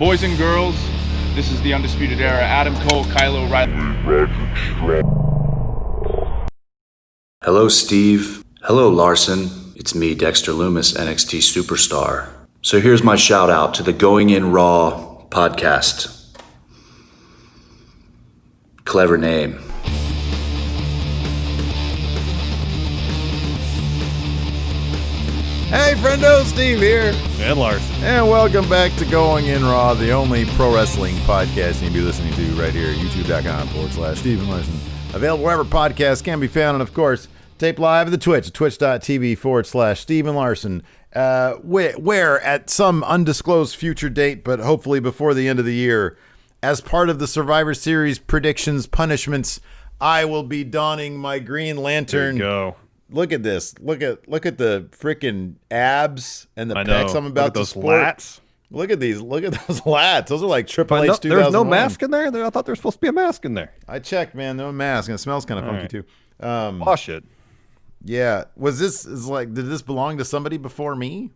Boys and girls, this is the Undisputed Era. Adam Cole, Kyle O'Reilly. Hello, Steve. Hello, Larson. It's me, Dexter Loomis, NXT Superstar. So here's my shout out to the Going In Raw podcast. Clever name. Hey, friendo, Steve here. And Larson. And welcome back to Going In Raw, the only pro wrestling podcast you can be listening to right here at youtube.com/Steven Larson. Available wherever podcasts can be found. And, of course, tape live at the Twitch, twitch.tv/Steven Larson. Where at some undisclosed future date, but hopefully before the end of the year, as part of the Survivor Series predictions punishments, I will be donning my Green Lantern. There you go. Look at this. Look at the freaking abs and the I pecs know. I'm about Look at to those sport. lats. Look at these. Look at those lats. Those are like Triple H 2001. There's no mask in there? I thought there was supposed to be a mask in there. I checked, man. No mask. And it smells kind of funky, too. Wash it. Yeah. Did this belong to somebody before me?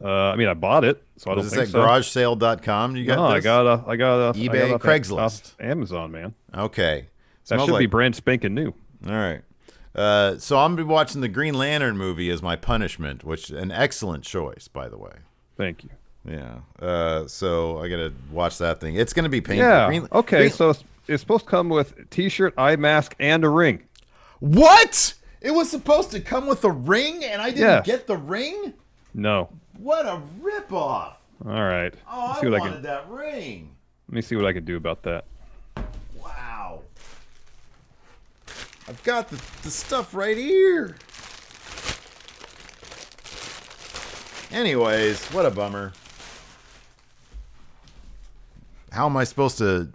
I mean, I bought it, so I don't Was think this so. at GarageSale.com? You got No, this? I got a eBay, Craigslist. off Amazon, man. Okay. That Smells should be brand spanking new. All right. So I'm going to be watching the Green Lantern movie as my punishment, which an excellent choice, by the way. Thank you. Yeah. So I got to watch that thing. It's going to be painful. Yeah. Okay, so it's supposed to come with a T-shirt, eye mask, and a ring. What? It was supposed to come with a ring, and I didn't get the ring? No. What a ripoff. All right. Oh, Let's see I what wanted that ring. Let me see what I can do about that. Wow. I've got the stuff right here. Anyways, what a bummer. How am I supposed to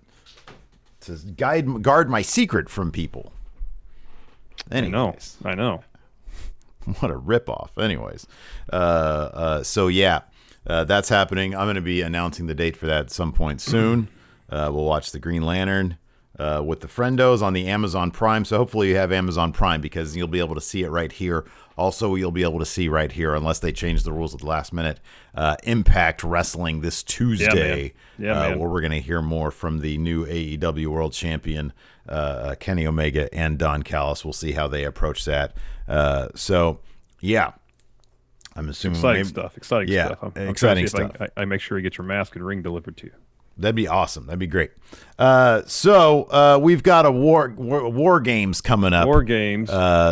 guard my secret from people? Anyways. I know. What a ripoff. Anyways. So yeah, that's happening. I'm going to be announcing the date for that at some point soon. We'll watch the Green Lantern with the Friendos on the Amazon Prime. So hopefully you have Amazon Prime because you'll be able to see it right here. Also, you'll be able to see right here, unless they change the rules at the last minute, Impact Wrestling this Tuesday, man. where we're going to hear more from the new AEW World Champion, Kenny Omega and Don Callis. We'll see how they approach that. So, yeah. I'm assuming Exciting stuff. I'm exciting stuff. stuff. I make sure you get your mask and ring delivered to you. That'd be awesome. That'd be great. So we've got a war games coming up. War games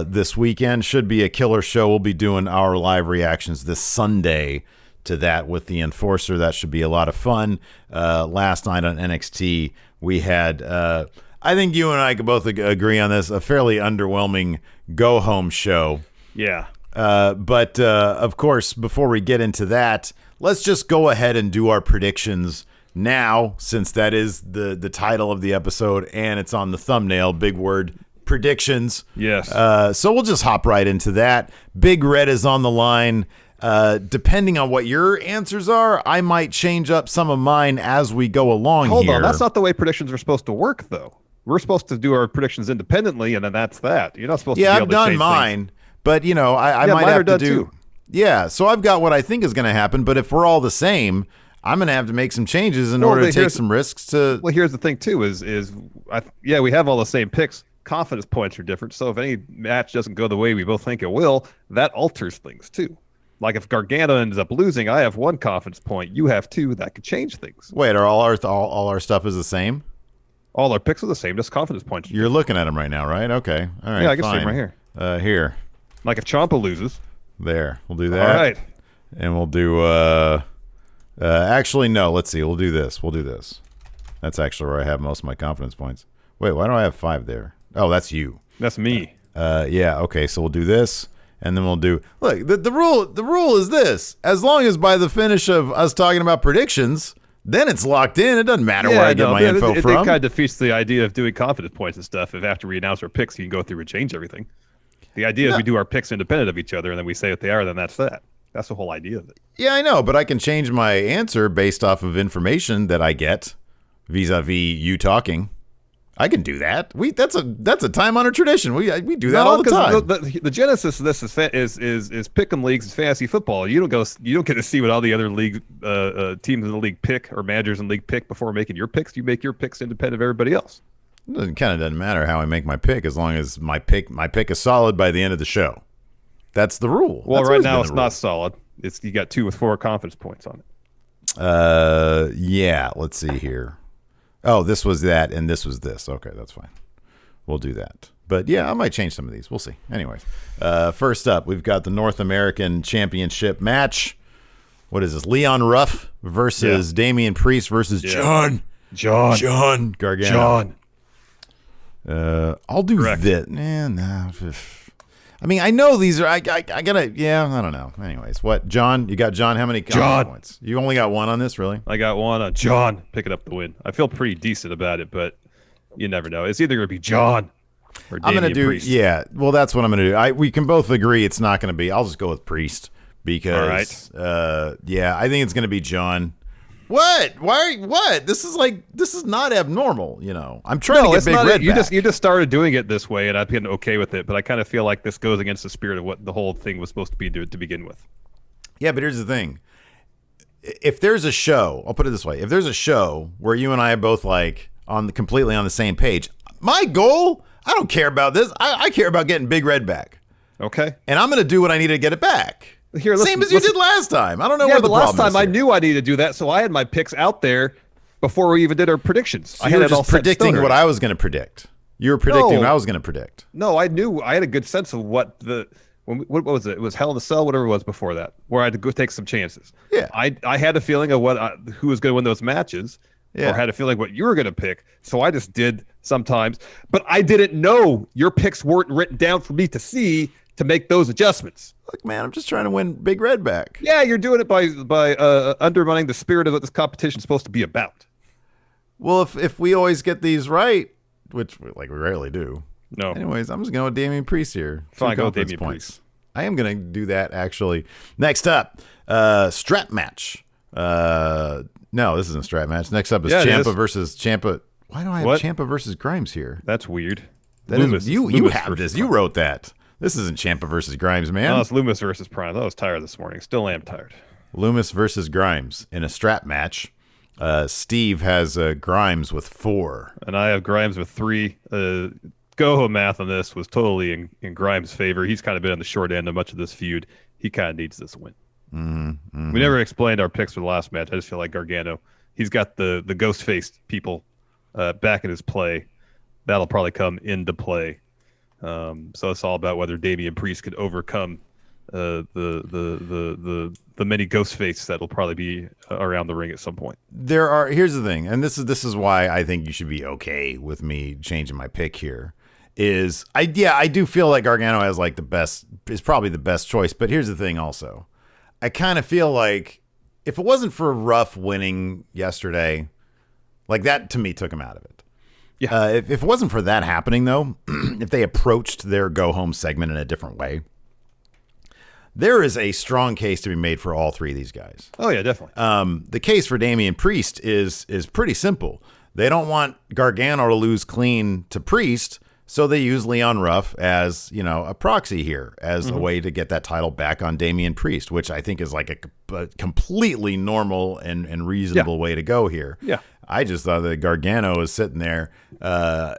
this weekend. Should be a killer show. We'll be doing our live reactions this Sunday to that with the Enforcer. That should be a lot of fun. Last night on NXT, we had, I think you and I could both agree on this, a fairly underwhelming go-home show. Yeah. But of course, before we get into that, let's just go ahead and do our predictions now, since that is the title of the episode and it's on the thumbnail. Big word, predictions. Yes. So we'll just hop right into that. Big Red is on the line. Depending on what your answers are, I might change up some of mine as we go along. Hold here. on, that's not the way predictions are supposed to work, though. We're supposed to do our predictions independently, and then that's that. You're not supposed to be able I've to done change mine, things. but I might mine have are to done do. too. Yeah, so I've got what I think is going to happen, but if we're all the same, I'm going to have to make some changes in order to take some risks to... Well, here's the thing, too, we have all the same picks. Confidence points are different, so if any match doesn't go the way we both think it will, that alters things, too. Like if Gargano ends up losing, I have 1 confidence point, you have 2, that could change things. Wait, are all our stuff is the same? All our picks are the same, just confidence points. You're looking at them right now, right? Okay. All right, yeah, I can see fine. them right here. Here. Like if Ciampa loses. There. We'll do that. All right. And we'll do... actually, no. Let's see. We'll do this. That's actually where I have most of my confidence points. Wait, why do I have 5 there? Oh, that's you. That's me. Yeah. Okay. So we'll do this, and then we'll do. Look, the rule is this: as long as by the finish of us talking about predictions, then it's locked in. It doesn't matter where I get my info from. It kind of defeats the idea of doing confidence points and stuff. If after we announce our picks, you can go through and change everything. The idea is we do our picks independent of each other, and then we say what they are. Then that's that. That's the whole idea of it. Yeah, I know, but I can change my answer based off of information that I get vis-a-vis you talking. I can do that. That's a time-honored tradition. We do that all the time. The genesis of this is pick'em leagues, is fantasy football. You don't get to see what all the other league teams in the league pick or managers in the league pick before making your picks. You make your picks independent of everybody else. It kind of doesn't matter how I make my pick as long as my pick is solid by the end of the show. That's the rule. Well, right now it's not solid. You got 2 with 4 confidence points on it. Yeah. Let's see here. Oh, this was that, and this was this. Okay, that's fine. We'll do that. But yeah, I might change some of these. We'll see. Anyways, first up, we've got the North American Championship match. What is this? Leon Ruff versus Damian Priest versus John Gargano. I'll do this. No. I mean, I know these are. I gotta. Yeah, I don't know. Anyways, what? John? You got John? How many points? You only got 1 on this, really? I got 1 on John picking up the win. I feel pretty decent about it, but you never know. It's either gonna be John or Damian I'm gonna do. Priest. Yeah. Well, that's what I'm gonna do. We can both agree it's not gonna be. I'll just go with Priest because. All right. Yeah, I think it's gonna be John. What? Why? What? This is not abnormal. You know, I'm trying to get Big Red back. You just started doing it this way, and I've been okay with it. But I kind of feel like this goes against the spirit of what the whole thing was supposed to be to begin with. Yeah, but here's the thing: if there's a show, I'll put it this way: if there's a show where you and I are both completely on the same page, my goal, I don't care about this. I care about getting Big Red back. Okay, and I'm going to do what I need to get it back. Here, same as you did last time. I don't know where the problem is. Last time I knew I needed to do that, so I had my picks out there before we even did our predictions. So I had just predicting what I was going to predict. You were predicting what I was going to predict. No, I knew. I had a good sense of what what was it? It was Hell in a Cell, whatever it was before that, where I had to go take some chances. Yeah. I had a feeling of who was going to win those matches, or had a feeling what you were going to pick. So I just did sometimes, but I didn't know your picks weren't written down for me to see to make those adjustments. Look, man, I'm just trying to win Big Red back. Yeah, you're doing it by undermining the spirit of what this competition is supposed to be about. Well, if we always get these right, which we rarely do. No. Anyways, I'm just going with Damian Priest here. Fine, go with Damian Priest. I am going to do that, actually. Next up, strap match. No, this isn't a strap match. Next up is Ciampa versus Ciampa. Why do I have Ciampa versus Grimes here? That's weird. You have this. You wrote that. This isn't Ciampa versus Grimes, man. No, it's Loomis versus Prime. I was tired this morning. Still am tired. Loomis versus Grimes in a strap match. Steve has Grimes with 4. And I have Grimes with 3. Go math on this was totally in Grimes' favor. He's kind of been on the short end of much of this feud. He kind of needs this win. Mm-hmm. We never explained our picks for the last match. I just feel like Gargano, he's got the ghost-faced people back in his play. That'll probably come into play. So it's all about whether Damian Priest could overcome the many ghost faces that'll probably be around the ring at some point. Here's the thing, and this is why I think you should be okay with me changing my pick here. I do feel like Gargano has is probably the best choice, but here's the thing also. I kind of feel like if it wasn't for Ruff winning yesterday, that to me took him out of it. Yeah. If it wasn't for that happening, though, if they approached their go-home segment in a different way, there is a strong case to be made for all 3 of these guys. Oh, yeah, definitely. The case for Damian Priest is pretty simple. They don't want Gargano to lose clean to Priest, so they use Leon Ruff as, a proxy here, as a way to get that title back on Damian Priest, which I think is a completely normal and reasonable way to go here. Yeah. I just thought that Gargano was sitting there.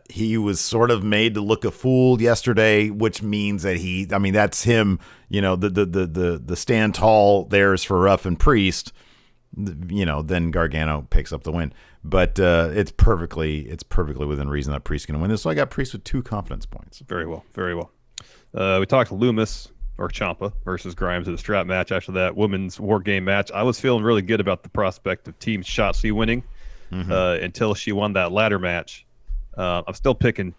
He was sort of made to look a fool yesterday, which means that that's him. The stand tall there's for Ruff and Priest. Then Gargano picks up the win. But it's perfectly within reason that Priest's going to win this. So I got Priest with 2 confidence points. Very well, very well. We talked Loomis or Ciampa versus Grimes in the strap match. After that women's war game match, I was feeling really good about the prospect of Team Shotzi winning. Until she won that ladder match. I'm still picking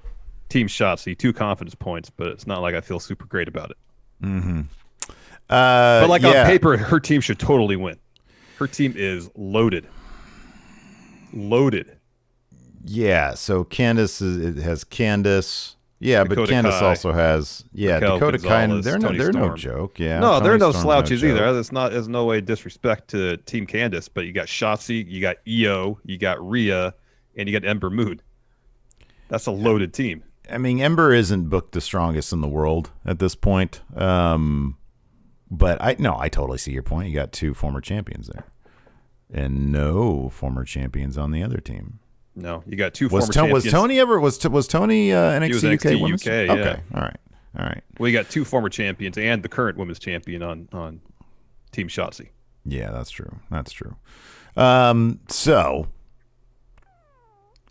Team Shotzi, 2 confidence points, but it's not like I feel super great about it. But on paper, her team should totally win. Her team is loaded. Yeah, so Candice has Candice. Yeah, Dakota but Candice Kai, also has Raquel, Dakota Kai. They're Storm. no joke. Yeah, no, Tony they're no Storm's slouches no either. There's no way disrespect to Team Candice, but you got Shotzi, you got Io, you got Rhea, and you got Ember Moon. That's a loaded team. I mean, Ember isn't booked the strongest in the world at this point. But I totally see your point. You got 2 former champions there, and no former champions on the other team. No, you got 2 former champions. Was Tony NXT, he was UK? NXT UK, yeah. Okay, all right. Well, you got 2 former champions and the current women's champion on Team Shotzi. Yeah, that's true.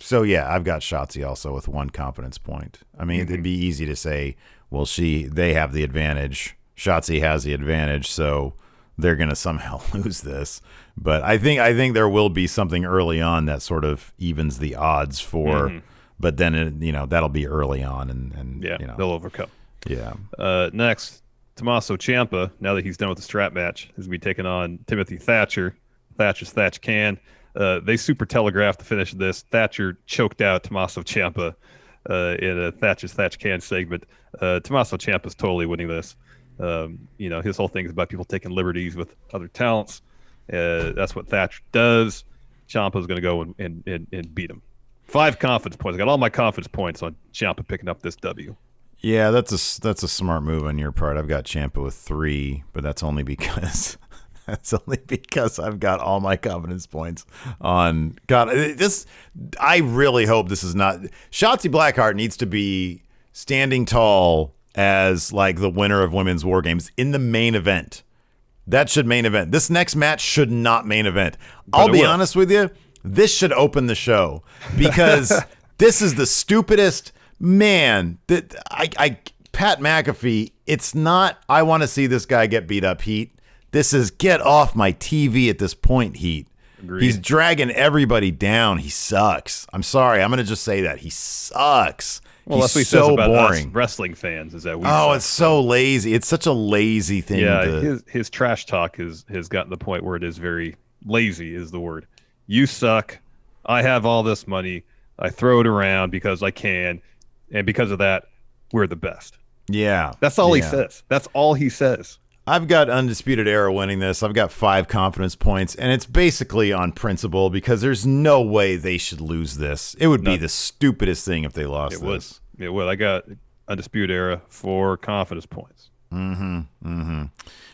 So yeah, I've got Shotzi also with 1 confidence point. I mean, it'd be easy to say, well, they have the advantage. Shotzi has the advantage, so they're going to somehow lose this. But I think there will be something early on that sort of evens the odds for. But then that'll be early on, and they'll overcome. Yeah. Next, Tommaso Ciampa, now that he's done with the strap match, is going to be taking on Timothy Thatcher. Thatch As Thatch Can. They super telegraphed the finish of this. Thatcher choked out Tommaso Ciampa in a Thatch As Thatch Can segment. Tommaso Ciampa's totally winning this. His whole thing is about people taking liberties with other talents. That's what Thatcher does. Ciampa's going to go and beat him. 5 confidence points. I got all my confidence points on Ciampa picking up this W. Yeah, that's a smart move on your part. I've got Ciampa with 3, but that's only because I've got all my confidence points on. God, I really hope this is not. Shotzi Blackheart needs to be standing tall as like the winner of Women's War Games in the main event. That should main event. This next match should not main event. I'll be honest with you. This should open the show because this is the stupidest man that Pat McAfee. It's not, I want to see this guy get beat up heat. This is get off my TV at this point heat. Agreed. He's dragging everybody down. He sucks. I'm sorry. I'm going to just say that. He sucks. Well, that's what he says about boring. Us wrestling fans is that we suck. It's so lazy. It's such a lazy thing. Yeah, his trash talk has gotten to the point where it is very lazy is the word. You suck. I have all this money. I throw it around because I can. And because of that, we're the best. Yeah. That's all he says. That's all he says. I've got Undisputed Era winning this. I've got 5 confidence points, and it's basically on principle because there's no way they should lose this. It would be the stupidest thing if they lost this. It would. I got Undisputed Era 4 confidence points.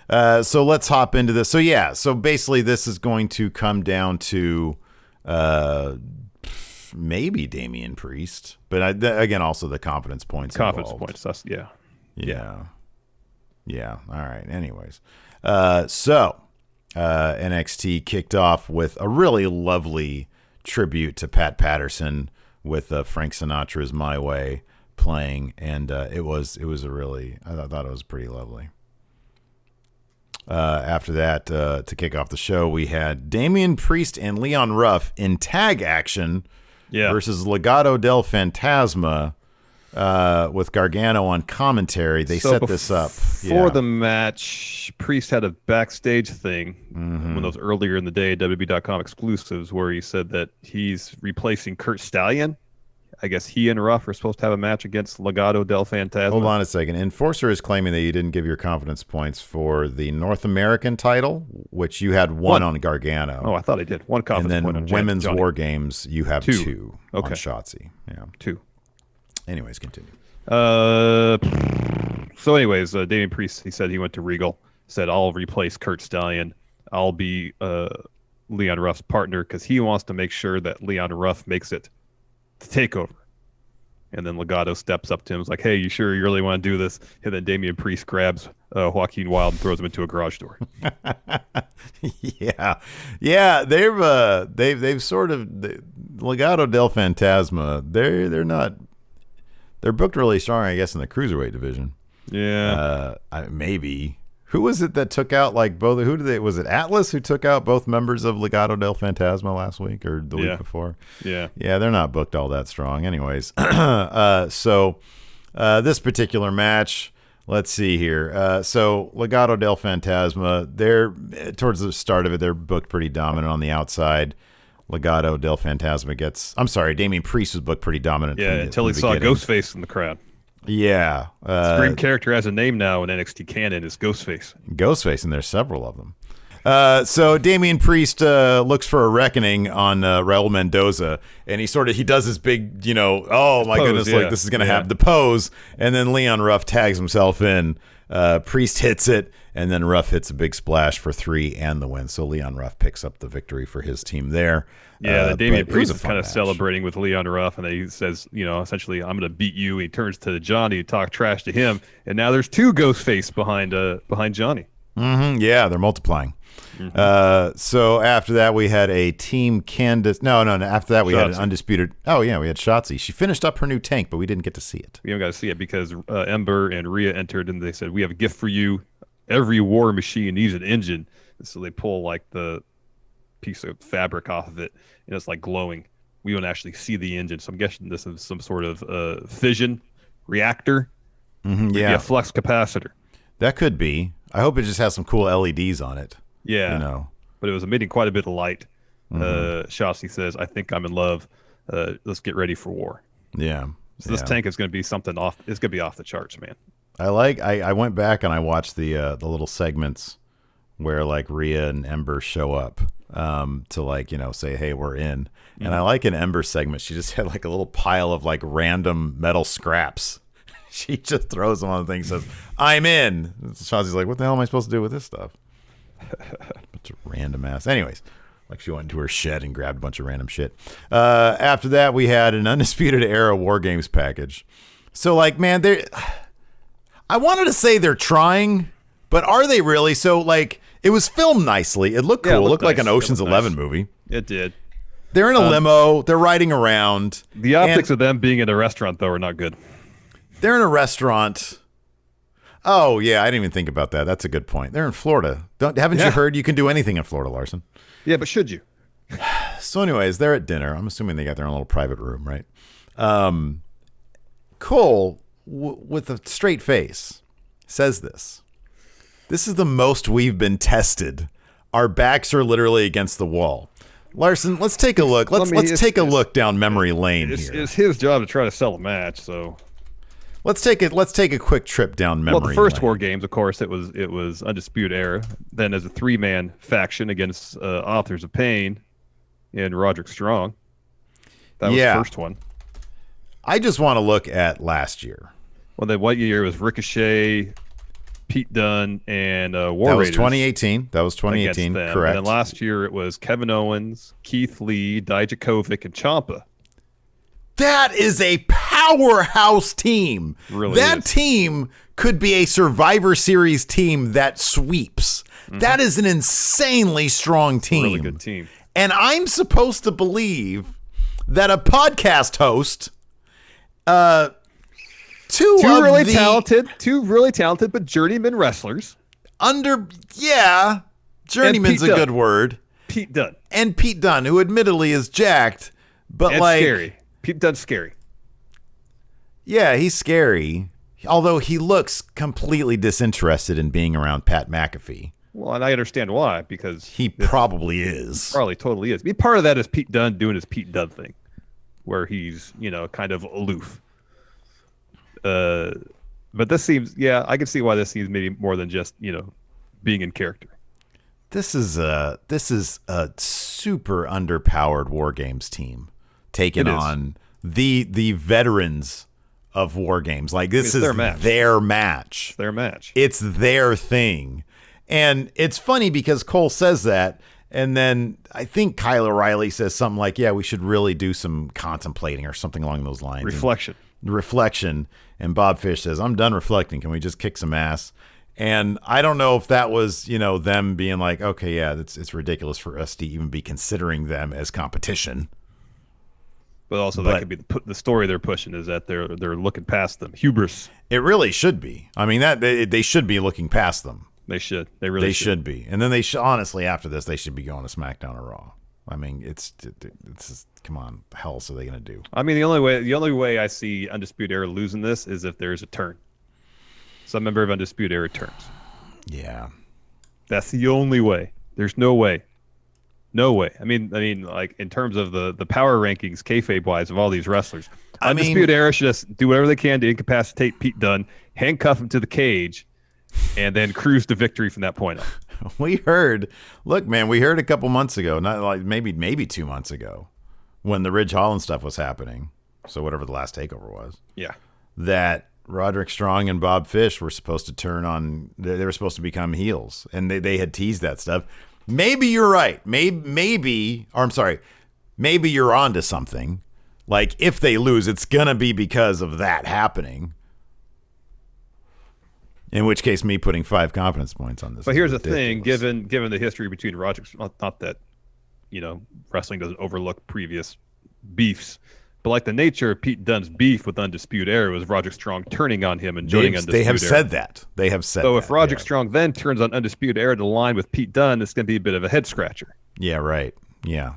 So let's hop into this. So basically this is going to come down to maybe Damian Priest, but again, also the confidence points. Confidence involved. points. That's Yeah. All right. Anyways, so NXT kicked off with a really lovely tribute to Pat Patterson with Frank Sinatra's "My Way" playing, and it was a really, I thought it was pretty lovely. After that, to kick off the show, we had Damian Priest and Leon Ruff in tag action versus Legado del Fantasma. With Gargano on commentary, they set this up. For the match, Priest had a backstage thing, one of those earlier in the day WWE.com exclusives, where he said that he's replacing Kurt Stallion. I guess he and Ruff are supposed to have a match against Legado del Fantasma. Hold on a second. Enforcer is claiming that you didn't give your confidence points for the North American title, which you had one on Gargano. Oh, I thought I did. 1 confidence point on Women's War Games, you have 2 on Shotzi. Yeah, 2. Anyways, continue. Damian Priest, he said he went to Regal, said, I'll replace Kurt Stallion. I'll be Leon Ruff's partner because he wants to make sure that Leon Ruff makes it to TakeOver. And then Legado steps up to him, is like, hey, you sure you really want to do this? And then Damian Priest grabs Joaquin Wilde and throws him into a garage door. Yeah. They've sort of Legado del Fantasma. They're booked really strong, I guess, in the cruiserweight division. Yeah. Maybe. Who was it that took out both? Was it Atlas who took out both members of Legado del Fantasma last week or the week before? Yeah. Yeah, they're not booked all that strong. Anyways, so this particular match, let's see here. So Legado del Fantasma, they're towards the start of it, they're booked pretty dominant on the outside. Legado del Fantasma Damian Priest was booked pretty dominant. Until he saw Ghostface in the crowd. Yeah. Scream character has a name now in NXT canon is Ghostface. Ghostface, and there's several of them. So Damian Priest looks for a reckoning on Raul Mendoza, and he does his big, oh my pose, goodness, like this is going to have the pose, and then Leon Ruff tags himself in. Priest hits it, and then Ruff hits a big splash for 3 and the win. So Leon Ruff picks up the victory for his team there. Yeah, Damian but it Priest was is a kind of fun match. celebrating with Leon Ruff, and then he says, essentially, I'm going to beat you. He turns to Johnny, talk trash to him, and now there's 2 Ghostface behind Johnny. Mm-hmm, yeah, they're multiplying. So after that, we had a Team Candace. No. After that, we had an Shotzi. Undisputed. Oh, yeah, we had Shotzi. She finished up her new tank, but we didn't get to see it. We haven't got to see it because Ember and Rhea entered, and they said, we have a gift for you. Every war machine needs an engine. And so they pull like the piece of fabric off of it, and it's like glowing. We don't actually see the engine, so I'm guessing this is some sort of fission reactor. Mm-hmm, Yeah, flux capacitor. that could be. I hope it just has some cool LEDs on it. Yeah, but it was emitting quite a bit of light. Shotzi says, I think I'm in love. Let's get ready for war. Yeah. So this tank is going to be something off. It's going to be off the charts, man. I went back and I watched the little segments where like Rhea and Ember show up to say, hey, we're in. And I like an Ember segment. She just had like a little pile of like random metal scraps. She just throws them on the thing and says, I'm in. Shotzi's like, what the hell am I supposed to do with this stuff? Bunch of random ass. Anyways, like she went into her shed and grabbed a bunch of random shit. After that, we had an Undisputed Era War Games package. So like, man, I wanted to say they're trying, but are they really? So like, it was filmed nicely. It looked cool. Yeah, It looked like nice. an Ocean's It looked 11 nice. movie. It did. They're in a limo. They're riding around. The optics of them being in a restaurant, though, are not good. They're in a restaurant. Oh, yeah. I didn't even think about that. That's a good point. They're in Florida. Haven't you heard you can do anything in Florida, Larson? Yeah, but should you? So anyways, they're at dinner. I'm assuming they got their own little private room, right? Cole, with a straight face, says this. This is the most we've been tested. Our backs are literally against the wall. Larson, let's take a look. Let's take a look down memory lane here. It's his job to try to sell a match, so... Let's take a quick trip down memory lane. Well, the first War Games, of course, it was Undisputed Era. Then as a 3-man faction against Authors of Pain and Roderick Strong. That was the first one. I just want to look at last year. Well, then what year was Ricochet, Pete Dunne, and War That was Raiders 2018. That was 2018, against them. correct. And then last year it was Kevin Owens, Keith Lee, Dijakovic, and Ciampa. That is a powerhouse team. Really that is. team could be a Survivor Series team that sweeps. That is an insanely strong team. Really good team. And I'm supposed to believe that a podcast host, two really talented, but journeyman wrestlers. Journeyman's a good word. Pete Dunne. And Pete Dunne, who admittedly is jacked, but And like scary. Pete Dunne's scary. Yeah, he's scary. Although he looks completely disinterested in being around Pat McAfee. Well, and I understand why, because He probably is. probably totally is. I mean, part of that is Pete Dunne doing his Pete Dunne thing, where he's, kind of aloof. But this seems, I can see why this seems maybe more than just, being in character. This is a super underpowered War Games team taking on the veterans of War Games. Like this is their match. It's their match. It's their thing. And it's funny because Cole says that, and then I think Kyle O'Reilly says something like, yeah, we should really do some contemplating or something along those lines. Reflection. And Bob Fish says, I'm done reflecting. Can we just kick some ass? And I don't know if that was, them being like, okay, yeah, it's ridiculous for us to even be considering them as competition. But also that could be the story they're pushing is that they're looking past them. Hubris. It really should be. I mean, that they should be looking past them. They should. They really should be. And then honestly, after this, they should be going to SmackDown or Raw. I mean, it's just, come on, the hell else are they going to do? I mean, the only way I see Undisputed Era losing this is if there's a turn. Some member of Undisputed Era turns. Yeah. That's the only way. There's no way. No way. I mean, like in terms of the power rankings, kayfabe wise, of all these wrestlers, Undisputed Era should just do whatever they can to incapacitate Pete Dunne, handcuff him to the cage, and then cruise to victory from that point on. We heard a couple months ago, not like maybe 2 months ago, when the Ridge Holland stuff was happening. So whatever the last takeover was. Yeah. That Roderick Strong and Bob Fish were supposed to turn on. They were supposed to become heels, and they had teased that stuff. Maybe you're right. Maybe you're onto something. Like if they lose, it's gonna be because of that happening. In which case, me putting 5 confidence points on this. But here's the thing: given the history between Roderick, not that wrestling doesn't overlook previous beefs. But like the nature of Pete Dunne's beef with Undisputed Era was Roderick Strong turning on him and joining Undisputed Era. They have said that. So if Roderick Strong then turns on Undisputed Era to line with Pete Dunne, it's going to be a bit of a head scratcher. Yeah, right. Yeah.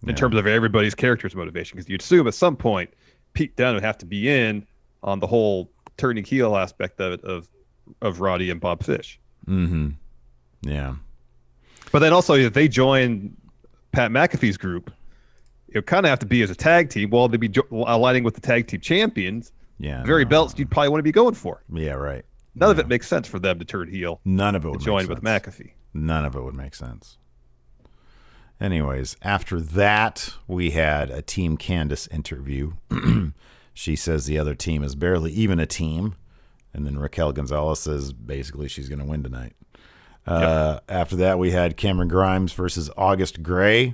In terms of everybody's character's motivation, because you'd assume at some point Pete Dunne would have to be in on the whole turning heel aspect of Roddy and Bob Fish. Mm-hmm. Yeah. But then also if they join Pat McAfee's group, it would kind of have to be as a tag team. Well, they'd be aligning with the tag team champions. Yeah, very belts you'd probably want to be going for. Yeah, right. None of it makes sense for them to turn heel. None of it would join make with sense. McAfee. None of it would make sense. Anyways, after that, we had a Team Candace interview. She says the other team is barely even a team. And then Raquel Gonzales says basically she's going to win tonight. After that, we had Cameron Grimes versus August Gray.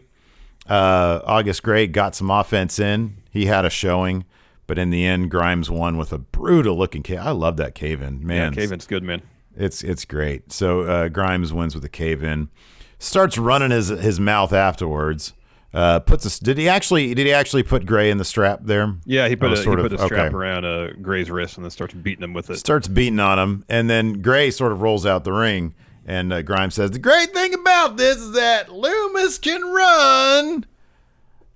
August Gray got some offense in. He had a showing, but in the end, Grimes won with a brutal looking cave. I love that cave in, man. Yeah, cave in's good, man. It's great. So Grimes wins with a cave in. Starts running his mouth afterwards. Did he actually put Gray in the strap there? Yeah, he put a strap around Gray's wrist and then starts beating him with it. Starts beating on him, and then Gray sort of rolls out the ring. And Grimes says, the great thing about this is that Loomis can run.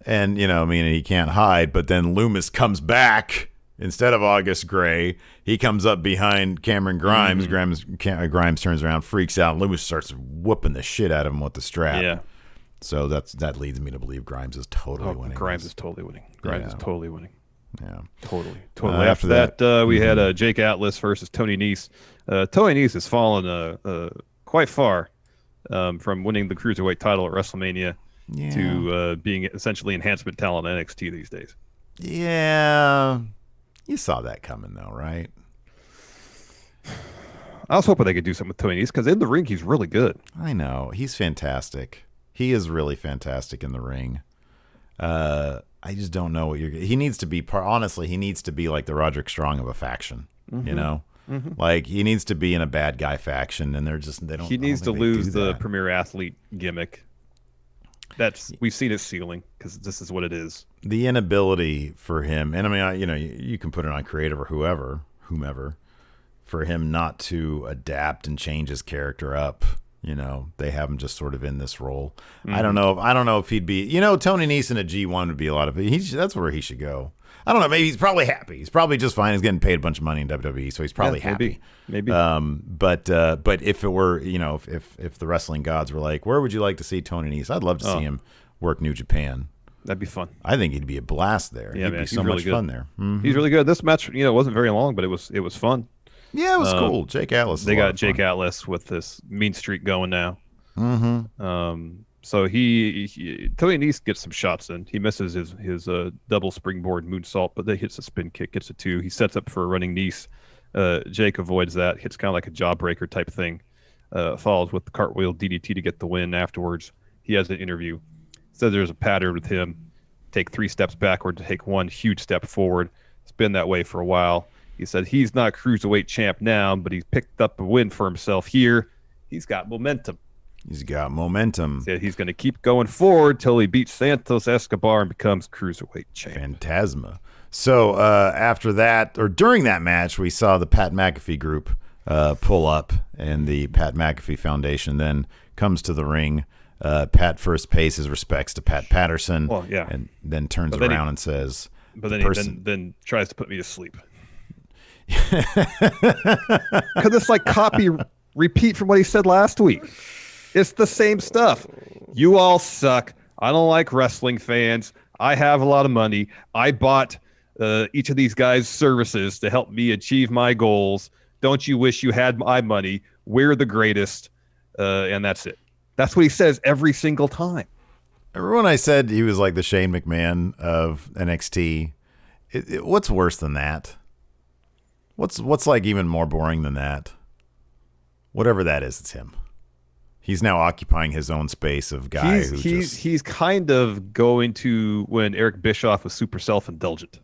And, he can't hide. But then Loomis comes back instead of August Gray. He comes up behind Cameron Grimes. Mm-hmm. Grimes turns around, freaks out. And Loomis starts whooping the shit out of him with the strap. Yeah. So that leads me to believe Grimes is totally winning. Grimes is totally winning. Grimes is totally winning. Yeah. Totally. After that, we had Jake Atlas versus Tony Nese. Tony Nese has fallen quite far from winning the Cruiserweight title at WrestleMania to being essentially enhancement talent in NXT these days. Yeah. You saw that coming, though, right? I was hoping they could do something with Tony Nese because in the ring, he's really good. I know. He's fantastic. He is really fantastic in the ring. I just don't know what he needs to be. Honestly, he needs to be like the Roderick Strong of a faction, Mm-hmm. Like he needs to be in a bad guy faction, and they don't. He needs to lose the premier athlete gimmick. We've seen his ceiling because this is what it is. The inability for him, and I mean, you can put it on creative or whomever, for him not to adapt and change his character up. They have him just sort of in this role. Mm-hmm. I don't know if he'd be. Tony Nese in a G1 would be a lot of. That's where he should go. I don't know. Maybe he's probably happy. He's probably just fine. He's getting paid a bunch of money in WWE, so he's probably happy. Maybe. But if it were, if the wrestling gods were like, where would you like to see Tony Nese? I'd love to see him work New Japan. That'd be fun. I think he'd be a blast there. Yeah, he'd man, be so much fun there. Mm-hmm. He's really good. This match, wasn't very long, but it was fun. Yeah, it was cool. Jake Atlas. They got Jake Atlas with this mean streak going now. Mm-hmm. So he Tony Nese gets some shots in. He misses his double springboard moonsault, but then hits a spin kick, gets a 2. He sets up for a running Nese. Jake avoids that, hits kind of like a jawbreaker type thing. Follows with the cartwheel DDT to get the win afterwards. He has an interview. Says there's a pattern with him. Take 3 steps backward to take 1 huge step forward. It's been that way for a while. He said he's not Cruiserweight champ now, but he's picked up a win for himself here. He's got momentum. He's got momentum. Said he's going to keep going forward till he beats Santos Escobar and becomes Cruiserweight champ. Phantasma. So after that, or during that match, we saw the Pat McAfee group pull up, and the Pat McAfee Foundation then comes to the ring. Pat first pays his respects to Pat Patterson, and then turns around and says, "But then tries to put me to sleep." Because it's like repeat from what he said last week. It's the same stuff. You all suck. I don't like wrestling fans. I have a lot of money. I bought each of these guys' services to help me achieve my goals. Don't you wish you had my money? We're the greatest. And that's it. That's what he says every single time. Remember when I said he was like the Shane McMahon of NXT? What's worse than that? What's like even more boring than that? Whatever that is, it's him. He's now occupying his own space of guy he's kind of going to when Eric Bischoff was super self-indulgent.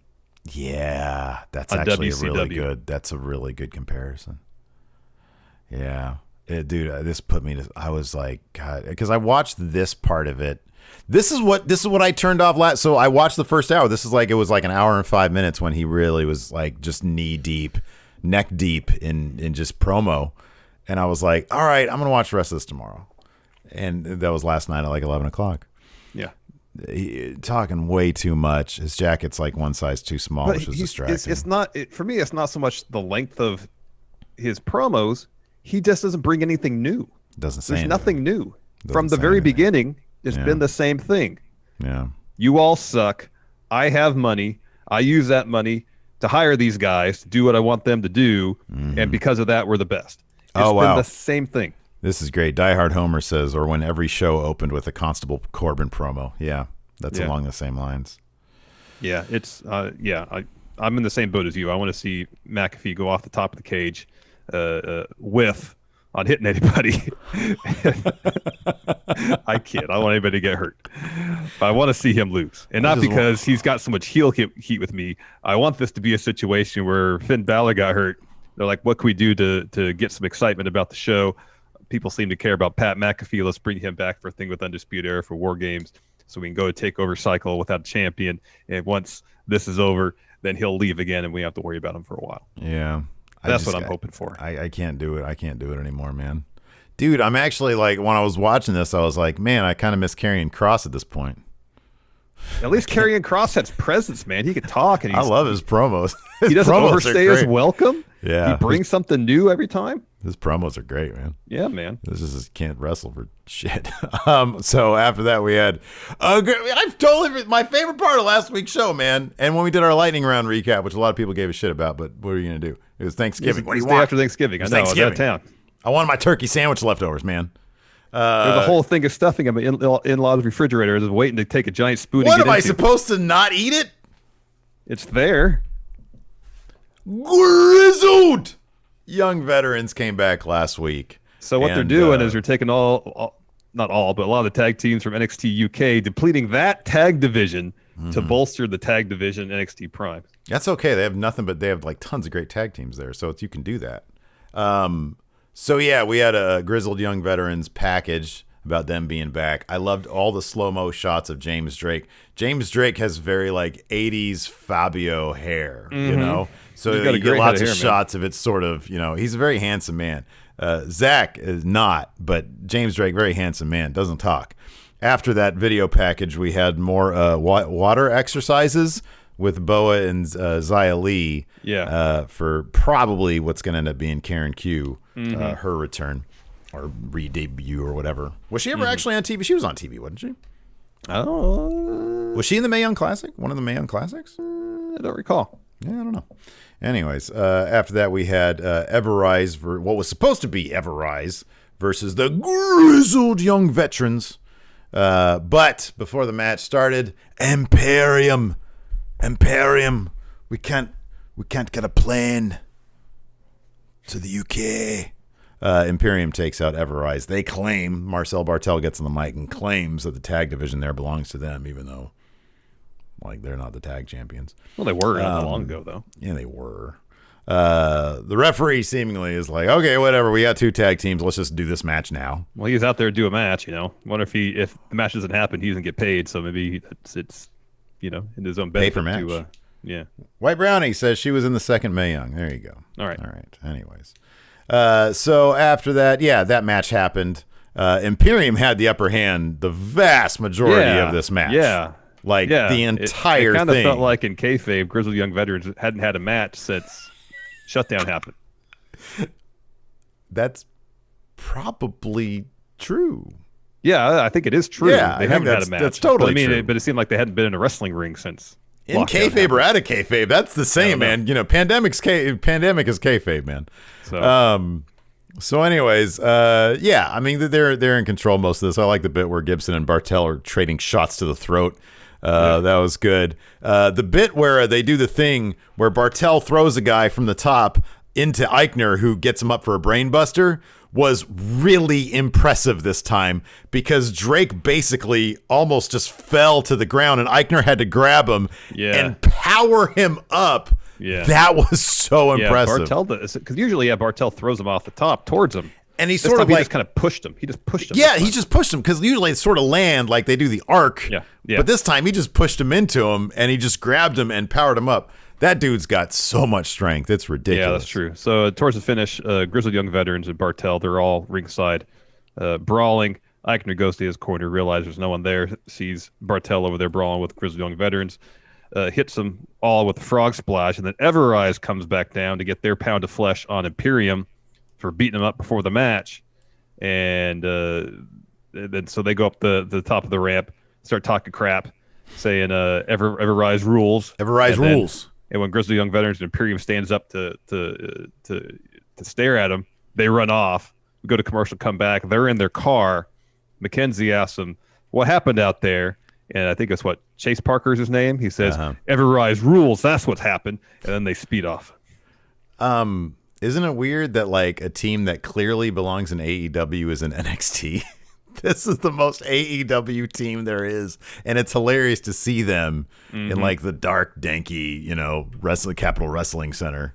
Yeah, that's on actually WCW. That's a really good comparison. Yeah. Dude, this put me to, I was like, God, because I watched this part of it. This is what I turned off last. So I watched the first hour. This is like, it was like an hour and 5 minutes when he really was like just knee deep, neck deep in just promo. And I was like, all right, I'm going to watch the rest of this tomorrow. And that was last night at like 11 o'clock. Yeah. Talking way too much. His jacket's like one size too small, which was distracting. It's not, for me, it's not so much the length of his promos. He just doesn't bring anything new. Doesn't say There's anything. nothing new. Doesn't From the say very anything. beginning, it's been the same thing. Yeah. You all suck. I have money. I use that money to hire these guys to do what I want them to do. And because of that, we're the best. It's been the same thing. This is great. Die Hard Homer says, or when every show opened with a Constable Corbin promo. Yeah, that's along the same lines. Yeah, it's I'm in the same boat as you. I want to see McAfee go off the top of the cage, whiff on hitting anybody. I kid. I don't want anybody to get hurt. But I want to see him lose, and not because he's got so much heel heat with me. I want this to be a situation where Finn Balor got hurt. They're like, what can we do to get some excitement about the show? People seem to care about Pat McAfee. Let's bring him back for a thing with Undisputed Era for War Games, so we can go to takeover cycle without a champion. And once this is over, then he'll leave again, and we have to worry about him for a while. Yeah, that's what I'm hoping for. I can't do it. I can't do it anymore, man. Dude, I'm actually like, when I was watching this, I was like, man, I kind of miss Karrion Kross at this point. At least Karrion Kross has presence, man. He could talk, and I love his promos. He doesn't overstay his welcome. Yeah, he brings something new every time. His promos are great, man. Yeah, man. This is can't wrestle for shit. So after that, we had I've totally my favorite part of last week's show, man. And when we did our lightning round recap, which a lot of people gave a shit about, but what are you gonna do? It was Thanksgiving. What do you want? After Thanksgiving, I know. I was out of town. I wanted my turkey sandwich leftovers, man. There's a whole thing of stuffing in in-laws refrigerators, is waiting to take a giant spoon. What am I supposed to not eat it? It's there. Grizzled young veterans came back last week. So what they're doing is they're taking all, not all, but a lot of the tag teams from NXT UK, depleting that tag division to bolster the tag division NXT Prime. That's okay. They have nothing, but they have like tons of great tag teams there, so you can do that. So yeah, we had a Grizzled Young Veterans package about them being back. I loved all the slow-mo shots of James Drake. James Drake has very like 80s Fabio hair, you know? So you get lots of shots of it sort of, you know, he's a very handsome man. Zach is not, but James Drake, very handsome man, doesn't talk. After that video package, we had more water exercises with Boa and Xia Li for probably what's going to end up being Karen Q, her return or re-debut or whatever. Was she ever actually on TV? She was on TV, wasn't she? Oh. Was she in the Mae Young Classic? One of the Mae Young Classics? I don't recall. Yeah, I don't know. Anyways, after that we had Everrise, what was supposed to be Everrise versus the Grizzled Young Veterans. But before the match started, Imperium, we can't get a plane to the UK. Imperium takes out Everrise. They claim, Marcel Bartel gets on the mic and claims that the tag division there belongs to them, even though like they're not the tag champions. Well, they were not that long ago, though. Yeah, they were. The referee seemingly is like, okay, whatever. We got two tag teams. Let's just do this match now. Well, he's out there to do a match, you know. Wonder if the match doesn't happen, he doesn't get paid. So maybe it's you know, in his own benefit. Paper match. To, yeah. White Brownie says she was in the second Mae Young. There you go. All right. Anyways. So after that, that match happened. Imperium had the upper hand the vast majority of this match. Yeah. The entire thing. It kind thing. of felt like in kayfabe, Grizzled Young Veterans hadn't had a match since Shutdown happened. That's probably true. Yeah, I think it is true. Yeah, they haven't had a match. That's totally true. But it seemed like they hadn't been in a wrestling ring since In kayfabe or out of kayfabe, that's the same, man. You know, pandemic is kayfabe, man. So anyways, yeah, I mean, they're in control most of this. I like the bit where Gibson and Bartel are trading shots to the throat. That was good. The bit where they do the thing where Bartel throws a guy from the top into Eichner, who gets him up for a brain buster, was really impressive this time, because Drake basically almost just fell to the ground and Eichner had to grab him and power him up. Yeah, that was so impressive. Bartel, because usually Bartel throws him off the top towards him, and he sort of just kind of pushed him. He just pushed him. Yeah, he just pushed him, because usually they sort of land like they do the arc. Yeah. But this time he just pushed him into him and he just grabbed him and powered him up. That dude's got so much strength. It's ridiculous. Yeah, that's true. So towards the finish, Grizzled Young Veterans and Bartel, they're all ringside brawling. Eichner goes to his corner, realizes there's no one there, sees Bartel over there brawling with Grizzled Young Veterans, hits them all with the frog splash, and then Everrise comes back down to get their pound of flesh on Imperium for beating them up before the match. And then so they go up the top of the ramp, start talking crap, saying Everrise rules. Everrise rules. And when Grizzly Young Veterans and Imperium stands up to stare at them, they run off. We go to commercial, come back. They're in their car. Mackenzie asks them, what happened out there? And I think it's what Chase Parker's his name. He says, Everrise rules. That's what's happened. And then they speed off. Isn't it weird that like a team that clearly belongs in AEW is in NXT? This is the most AEW team there is, and it's hilarious to see them in like the dark, danky, you know, Capital Wrestling Center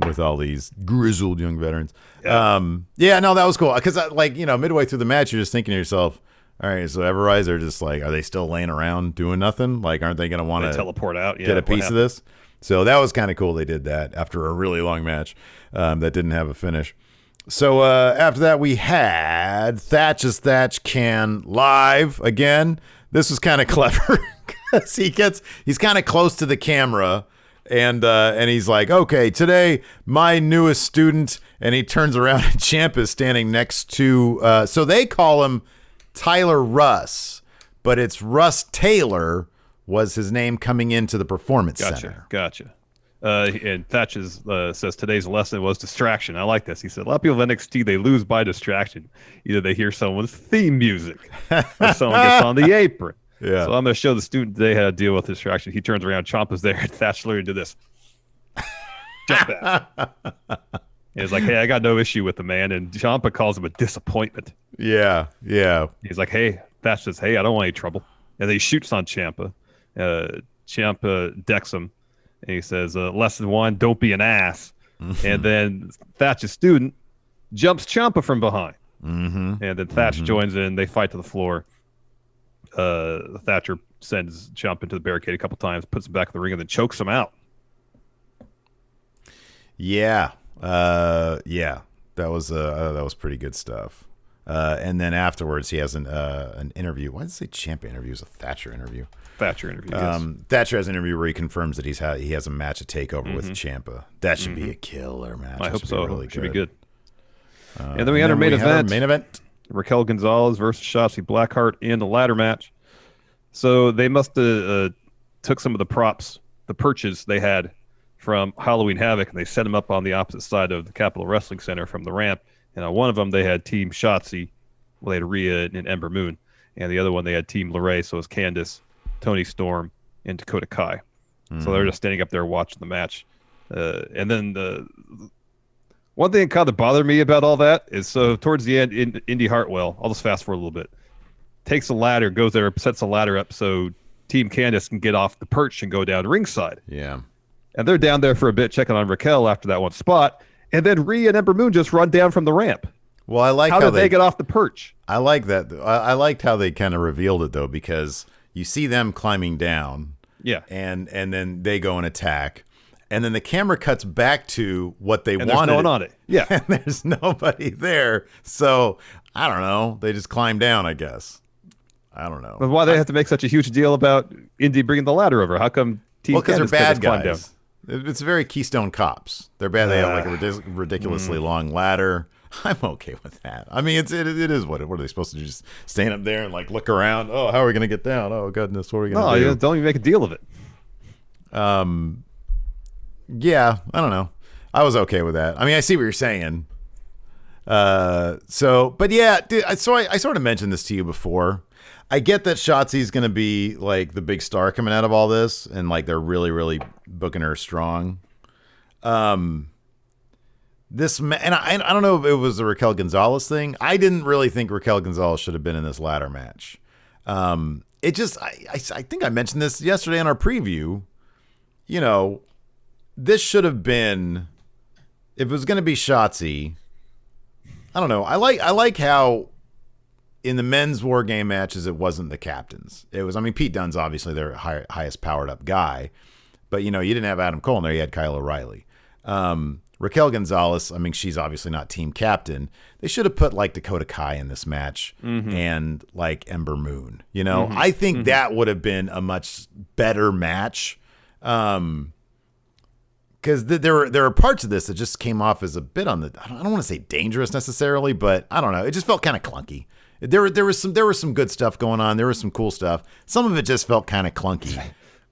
with all these grizzled young veterans. Yeah, no, that was cool, because like, you know, midway through the match, you're just thinking to yourself, all right, so Everrise are just like, are they still laying around doing nothing? Like, aren't they going to want to teleport out? Get a piece of this? So that was kind of cool. They did that after a really long match that didn't have a finish. So after that, we had Thatch As Thatch Can live again. This was kind of clever because he's kind of close to the camera, and he's like, okay, today my newest student, and he turns around and Champ is standing next to. So they call him Tyler Russ, but it's Russ Taylor was his name coming into the Performance Center. Gotcha. And Thatch says today's lesson was distraction. I like this. He said a lot of people in NXT, they lose by distraction. Either they hear someone's theme music or someone gets on the apron. Yeah. So I'm going to show the student today how to deal with distraction. He turns around, Ciampa's there, and Thatch learned to do this. Jump back. He's like, hey, I got no issue with the man. And Ciampa calls him a disappointment. Yeah. He's like, hey, Thatch says, hey, I don't want any trouble. And then he shoots on Ciampa. Ciampa decks him. And he says, lesson one, don't be an ass. And then Thatch's student jumps Ciampa from behind. And then Thatch joins in. They fight to the floor. Thatcher sends Ciampa into the barricade a couple times, puts him back in the ring, and then chokes him out. Yeah. That was pretty good stuff. And then afterwards, he has an interview. Why did it say Ciampa interview? It was a Thatcher interview. Thatcher interview. Yes. Thatcher has an interview where he confirms that he has a match, a takeover with Ciampa. That should be a killer match. I hope so. Really should be good. And then we had our main event. Raquel Gonzales versus Shotzi Blackheart in the ladder match. So they must have took some of the props, the perches they had from Halloween Havoc, and they set them up on the opposite side of the Capitol Wrestling Center from the ramp. And on one of them, they had Team Shotzi. Well, they had Rhea and Ember Moon. And the other one, they had Team LeRae. So it was Candice, Toni Storm, and Dakota Kai. So they're just standing up there watching the match. And then the one thing that kind of bothered me about all that is, so towards the end, Indy Hartwell, I'll just fast forward a little bit, takes a ladder, goes there, sets a ladder up so Team Candice can get off the perch and go down ringside. Yeah. And they're down there for a bit checking on Raquel after that one spot. And then Rhea and Ember Moon just run down from the ramp. Well, I like how did they get off the perch? I like that. I liked how they kind of revealed it, though, because you see them climbing down. Yeah. And then they go and attack. And then the camera cuts back to what they wanted. There's no one on it. Yeah. And there's nobody there. So, I don't know. They just climb down, I guess. I don't know. But why they have to make such a huge deal about Indy bringing the ladder over? How come Team because they're bad guys. It's very Keystone Cops. They're bad. They have like a ridiculously long ladder. I'm okay with that. I mean, it is what are they supposed to do? Just stand up there and like look around? Oh, how are we going to get down? Oh, goodness, what are we going to do? No, don't even make a deal of it. Yeah, I don't know. I was okay with that. I mean, I see what you're saying. But yeah, dude, I sort of mentioned this to you before. I get that Shotzi's going to be like the big star coming out of all this, and like they're really, really booking her strong. And I don't know if it was the Raquel Gonzales thing. I didn't really think Raquel Gonzales should have been in this ladder match. It just, I think I mentioned this yesterday in our preview. You know, this should have been, if it was going to be Shotzi, I don't know. I like how in the men's War Game matches, it wasn't the captains. It was, I mean, Pete Dunne's obviously their highest powered up guy, but you know, you didn't have Adam Cole in there. You had Kyle O'Reilly. Raquel Gonzales, I mean, she's obviously not team captain. They should have put like Dakota Kai in this match and like Ember Moon. You know, I think that would have been a much better match. Because there are parts of this that just came off as a bit on the, I don't want to say dangerous necessarily, but I don't know. It just felt kind of clunky. There was some good stuff going on. There was some cool stuff. Some of it just felt kind of clunky.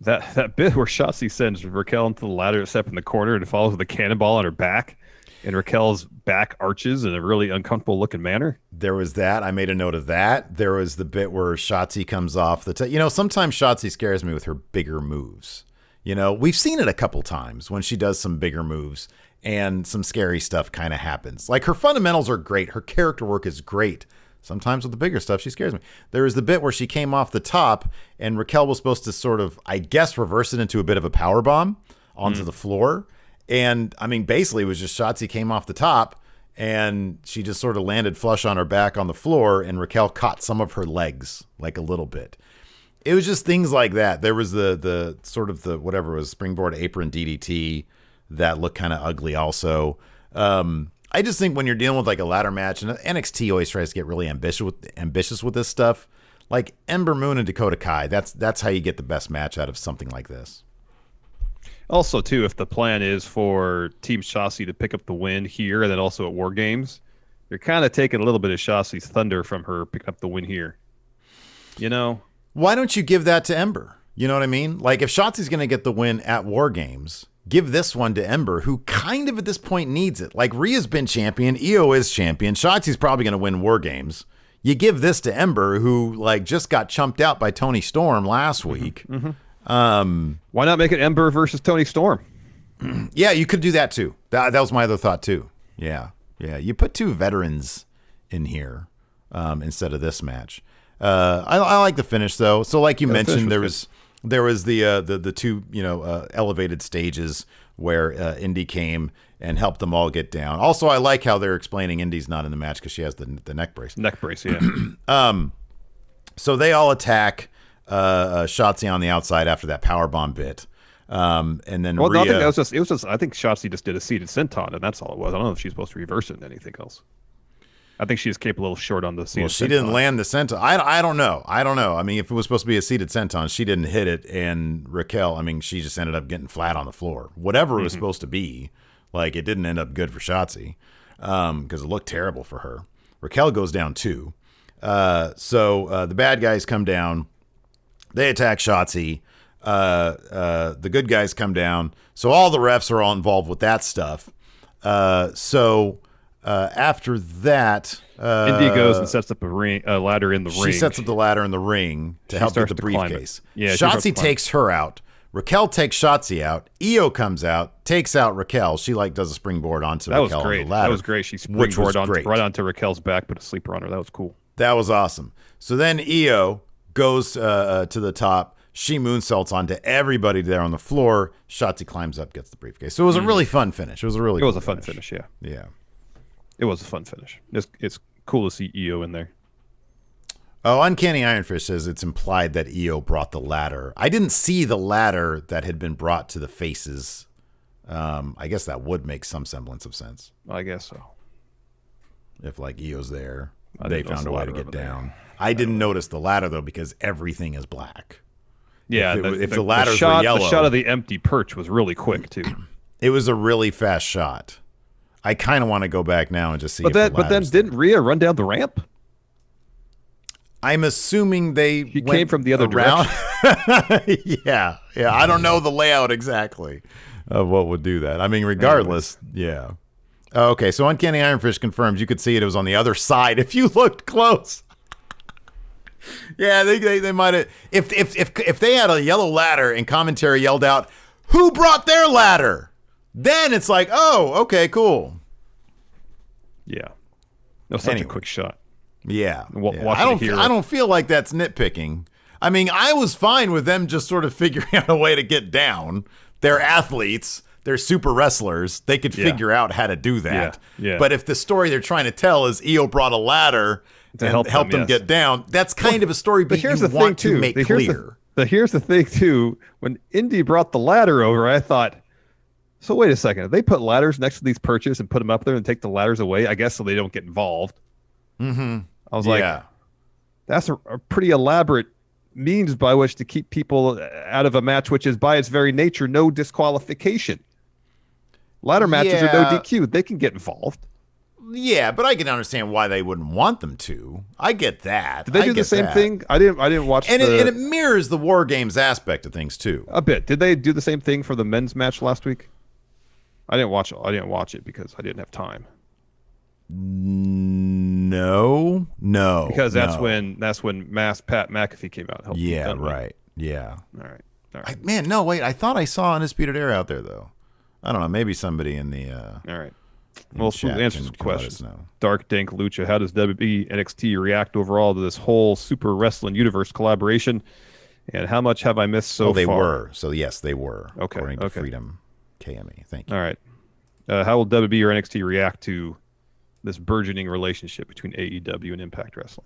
That bit where Shotzi sends Raquel into the ladder step in the corner and follows with a cannonball on her back, and Raquel's back arches in a really uncomfortable looking manner. There was that. I made a note of that. There was the bit where Shotzi comes off the you know, sometimes Shotzi scares me with her bigger moves. You know, we've seen it a couple times when she does some bigger moves and some scary stuff kind of happens. Like her fundamentals are great. Her character work is great. Sometimes with the bigger stuff, she scares me. There was the bit where she came off the top and Raquel was supposed to sort of, I guess, reverse it into a bit of a power bomb onto the floor. And I mean, basically it was just Shotzi came off the top and she just sort of landed flush on her back on the floor and Raquel caught some of her legs like a little bit. It was just things like that. There was the sort of the whatever it was, springboard apron DDT that looked kind of ugly also. I just think when you're dealing with like a ladder match, and NXT always tries to get really ambitious with this stuff, like Ember Moon and Dakota Kai, that's how you get the best match out of something like this. Also, too, if the plan is for Team Shotzi to pick up the win here and then also at War Games, you're kind of taking a little bit of Shotzi's thunder from her picking up the win here. You know? Why don't you give that to Ember? You know what I mean? Like if Shotzi's going to get the win at War Games, give this one to Ember, who kind of at this point needs it. Like Rhea's been champion, Io is champion, Shotzi's probably going to win War Games. You give this to Ember, who like just got chumped out by Toni Storm last week. Why not make it Ember versus Toni Storm? Yeah, you could do that too. That was my other thought too. Yeah. You put two veterans in here instead of this match. I like the finish though. So like you mentioned, there was the two elevated stages where Indy came and helped them all get down. Also, I like how they're explaining Indy's not in the match because she has the neck brace. Neck brace, yeah. So they all attack Shotzi on the outside after that powerbomb bit. And then Rhea, no, I think it was just I think Shotzi just did a seated senton and that's all it was. I don't know if she's supposed to reverse it into anything else. I think she just came a little short on the seated. Well, she didn't land the senton. I don't know. I mean, if it was supposed to be a seated senton, she didn't hit it. And Raquel, I mean, she just ended up getting flat on the floor. Whatever it was supposed to be, like it didn't end up good for Shotzi because it looked terrible for her. Raquel goes down too. So the bad guys come down. They attack Shotzi. The good guys come down. So all the refs are all involved with that stuff. After that, Indy goes and sets up a ladder in the ring. She sets up the ladder in the ring to help get the briefcase. Yeah, Shotzi takes her out. Raquel takes Shotzi out. Io comes out, takes out Raquel. She like does a springboard onto Raquel. That was great. On the ladder, that was great. She springboarded right onto Raquel's back, put a sleeper on her. That was cool. That was awesome. So then Io goes to the top. She moonsaults onto everybody there on the floor. Shotzi climbs up, gets the briefcase. So it was a really fun finish. It was a fun finish. Yeah. Yeah. It was a fun finish. It's cool to see Io in there. Oh, Uncanny Ironfish says it's implied that Io brought the ladder. I didn't see the ladder that had been brought to the faces. I guess that would make some semblance of sense. I guess so. If like Io's there, they found a way to get down. I didn't notice the ladder though because everything is black. Yeah, if the ladders were yellow, the shot of the empty perch was really quick too. It was a really fast shot. I kind of want to go back now and just see. But then didn't Rhea run down the ramp? I'm assuming he came from the other direction. Yeah. I don't know the layout exactly of what would do that. I mean, regardless, yeah. Okay, so Uncanny Ironfish confirms you could see it was on the other side if you looked close. Yeah, they might have. If they had a yellow ladder and commentary yelled out, "Who brought their ladder?" Then it's like, oh, okay, cool. Yeah, no, such a quick shot. Yeah, I don't feel like that's nitpicking. I mean, I was fine with them just sort of figuring out a way to get down. They're athletes. They're super wrestlers. They could figure out how to do that. Yeah. But if the story they're trying to tell is Io brought a ladder to help them get down, that's kind of a story. But here's the thing to make clear. Here's the thing too. When Indy brought the ladder over, I thought, so wait a second. If they put ladders next to these perches and put them up there and take the ladders away, I guess so they don't get involved. Mm-hmm. I was like, that's a pretty elaborate means by which to keep people out of a match, which is by its very nature no disqualification. Ladder matches are no DQ. They can get involved. Yeah, but I can understand why they wouldn't want them to. I get that. Did they do the same thing? I didn't watch. And it mirrors the War Games aspect of things too. A bit. Did they do the same thing for the men's match last week? I didn't watch it because I didn't have time. No. Because that's when Pat McAfee came out. And helped them, right. Yeah. All right. I thought I saw Undisputed Era out there though. I don't know. Maybe somebody in the. All right. Well, answer some questions. Dark Dank Lucha. How does WWE NXT react overall to this whole Super Wrestling Universe collaboration? And how much have I missed so far? They were. So yes, they were. Okay. According to Freedom KME. Thank you. All right. How will WWE or NXT react to this burgeoning relationship between AEW and Impact Wrestling?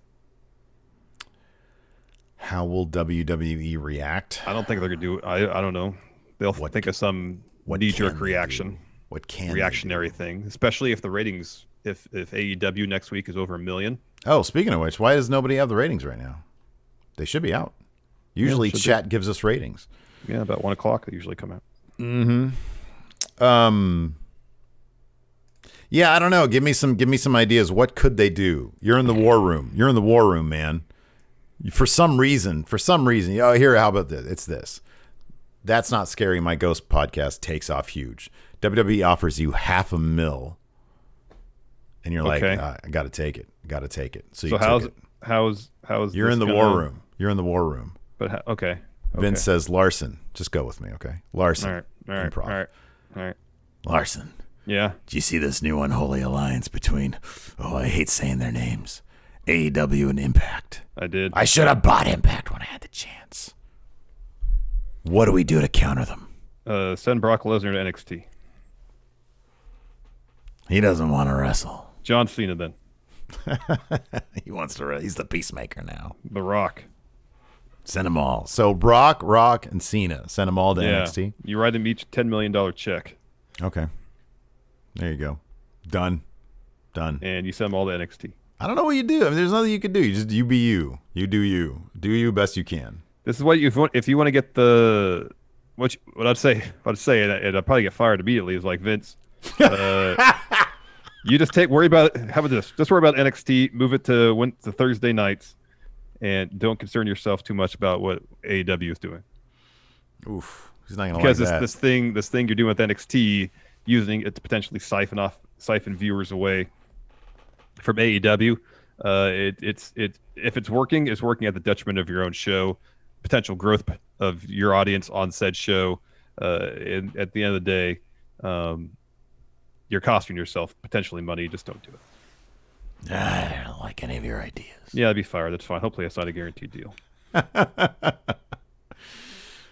How will WWE react? I don't think they're gonna do. I don't know. They'll think of some knee-jerk reaction. Reactionary thing, especially if the ratings, if AEW next week is over 1 million. Oh, speaking of which, why does nobody have the ratings right now? They should be out. Usually chat gives us ratings. Yeah, about 1 o'clock they usually come out. Mm-hmm. Yeah, I don't know. Give me some ideas. What could they do? You're in the war room. You're in the war room, man. For some reason. Oh, here, how about this? It's this. That's Not Scary. My Ghost podcast takes off huge. WWE offers you $500,000, and you're like, I got to take it. So you how's it. How's you're in the war room. You're in the war room. But okay. Vince says, Larson, just go with me, okay? Larson. All right. Improv. All right. Larson. Yeah. Do you see this new unholy alliance between, I hate saying their names, AEW and Impact? I did. I should have bought Impact when I had the chance. What do we do to counter them? Send Brock Lesnar to NXT. He doesn't want to wrestle. John Cena then. He wants to wrestle. He's the peacemaker now. The Rock. Send them all. So Brock, Rock, and Cena. Send them all to NXT. You write them each $10 million check. Okay. There you go. Done. And you send them all to NXT. I don't know what you do. I mean, there's nothing you can do. You be you. You do you. Do you best you can. This is what if you want to get the what I'd say, and I'd probably get fired immediately. Is like Vince. You just worry about it. How about this? Just worry about NXT. Move it to Thursday nights, and don't concern yourself too much about what AEW is doing. Oof, he's not gonna because like that. this thing you're doing with NXT, using it to potentially siphon viewers away from AEW. If it's working, it's working at the detriment of your own show, potential growth of your audience on said show. And at the end of the day, you're costing yourself potentially money. Just don't do it. I don't like any of your ideas. Yeah, I'd be fired. That's fine. Hopefully, it's not a guaranteed deal.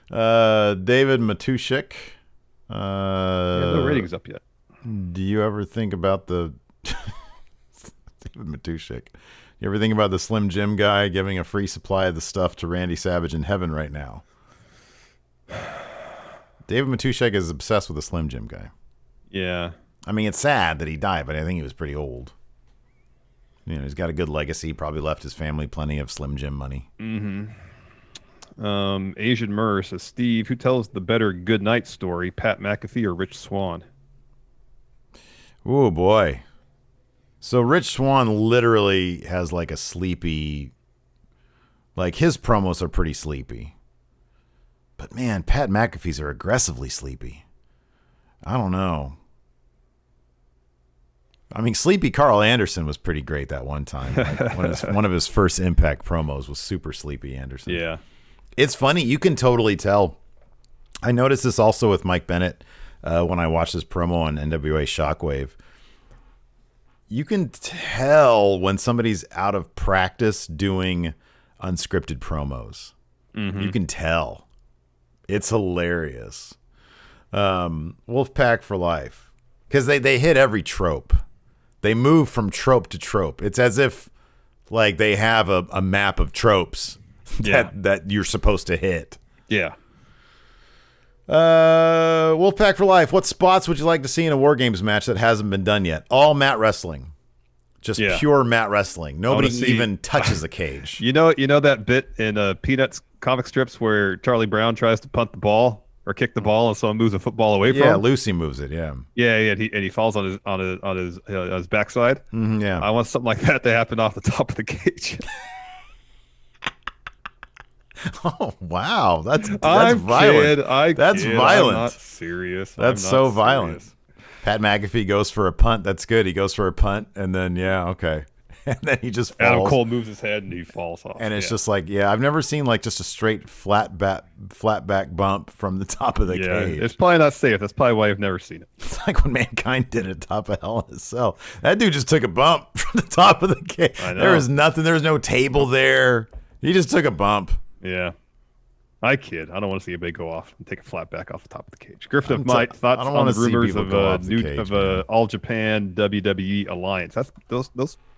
David Matushik. No ratings up yet. Do you ever think about the David Matushik? You ever think about the Slim Jim guy giving a free supply of the stuff to Randy Savage in heaven right now? David Matushik is obsessed with the Slim Jim guy. Yeah. I mean, it's sad that he died, but I think he was pretty old. You know, he's got a good legacy. Probably left his family plenty of Slim Jim money. Mm-hmm. Asian Murr says, Steve, who tells the better good night story, Pat McAfee or Rich Swann? Oh, boy. So Rich Swann literally has like a sleepy Like, his promos are pretty sleepy. But, man, Pat McAfee's are aggressively sleepy. I don't know. I mean, Sleepy Carl Anderson was pretty great that one time. Like, one of his first Impact promos was super Sleepy Anderson. Yeah. It's funny. You can totally tell. I noticed this also with Mike Bennett when I watched this promo on NWA Shockwave. You can tell when somebody's out of practice doing unscripted promos. Mm-hmm. You can tell. It's hilarious. Wolfpack for life. Because they hit every trope. They move from trope to trope. It's as if like they have a map of tropes that you're supposed to hit. Yeah. Wolfpack for life. What spots would you like to see in a War Games match that hasn't been done yet? All mat wrestling. Just pure mat wrestling. Nobody even touches a cage. You know that bit in Peanuts comic strips where Charlie Brown tries to punt the ball or kick the ball and someone moves a football away from him? Yeah, Lucy moves it, yeah. Yeah, and he falls on his backside. Mm-hmm, yeah. I want something like that to happen off the top of the cage. Oh, wow. That's I'm violent. That's violent. I'm not serious. That's so violent. Pat McAfee goes for a punt. That's good. He goes for a punt, and then, okay. And then he just falls. Adam Cole moves his head, and he falls off. And it's just like, I've never seen like just a straight flat back bump from the top of the cage. It's probably not safe. That's probably why I've never seen it. It's like when Mankind did it top of Hell in a Cell. That dude just took a bump from the top of the cage. I know. There was nothing. There was no table there. He just took a bump. Yeah. I kid. I don't want to see anybody go off and take a flat back off the top of the cage. Griffin of Might, thoughts on the rumors of All Japan WWE Alliance.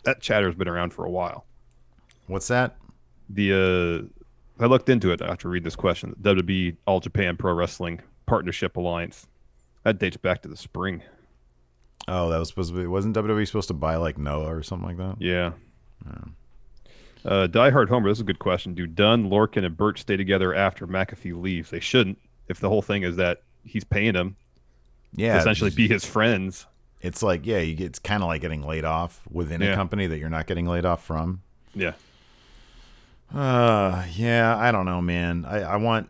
That chatter's been around for a while. What's that? I looked into it after reading this question. WWE All Japan Pro Wrestling Partnership Alliance. That dates back to the spring. Oh, that was supposed to be. Wasn't WWE supposed to buy like Noah or something like that? Yeah. Die Hard Homer, this is a good question. Do Dunn, Lorcan, and Birch stay together after McAfee leaves? They shouldn't. If the whole thing is that he's paying them to essentially be his friends. It's like, it's kind of like getting laid off within a company that you're not getting laid off from. Yeah. I don't know, man. I don't